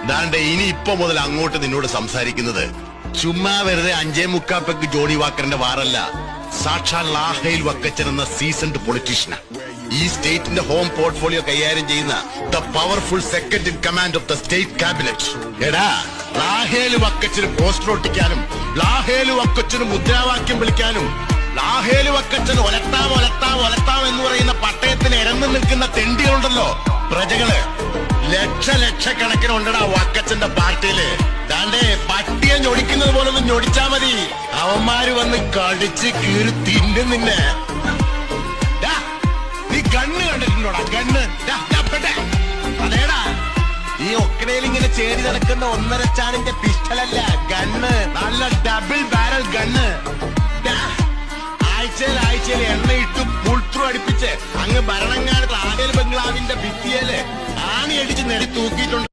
ദാണ്ടെ ഇനി ഇപ്പൊ മുതൽ അങ്ങോട്ട് നിന്നോട് സംസാരിക്കുന്നത് ചുമ്മാ വെറുതെ 5.25 ജോണി വാക്കറിന്റെ വാറല്ല, സാക്ഷാൽ ലാഹേൽ വക്കച്ചൻ എന്ന സീസൺഡ് പൊളിറ്റീഷ്യനാ. ഈ സ്റ്റേറ്റിന്റെ ഹോം പോർട്ട്ഫോളിയോ കൈകാര്യം ചെയ്യുന്ന the powerful second in command of the state cabinet. എടാ, ലാഹേൽ വക്കച്ചന് പോസ്റ്റർ ഒട്ടിക്കാനും ലാഹേൽ വക്കച്ചന് മുദ്രാവാക്യം വിളിക്കാനും ലാഹേൽ വക്കച്ചൻ ഒലത്താം ഒലത്താം ഒലത്താം എന്ന് പറയുന്ന പട്ടയത്തിന് ഇരന്നു നിൽക്കുന്ന തെണ്ടികളുണ്ടല്ലോ പ്രജകള്, ലക്ഷക്കണക്കിന് ഉണ്ടടാ വക്കച്ചന്റെ പാർട്ടിയില്. ദാണ്ടെ പട്ടിയെ ഞൊടിക്കുന്നത് പോലെ ഒന്ന് ഞൊടിച്ചാ മതി, അവന്മാര് വന്ന് കടിച്ച് കീറി തിന്നും നിന്നെ. നീ ഗണ്ണ് കണ്ടിട്ടുണ്ടോടാ? ഗണ്ണ് അതേടാ, ഈ ഒക്കടയിൽ ഇങ്ങനെ ചേരി നടക്കുന്ന 1.5 ചാണിന്റെ പിസ്റ്റലല്ല, ഗണ്ണ്, നല്ല ഡബിൾ ബാരൽ ഗണ്ണ്. ആഴ്ചയിൽ എണ്ണയിട്ട് പുൾത്രൂ അടിപ്പിച്ച് അങ്ങ് ഭരണങ്ങാനത്ത് ആഡേൽ ബംഗ്ലാവിന്റെ ഭിത്തിയേല് ആണി അടിച്ച് നെടി തൂക്കിയിട്ടുണ്ട്.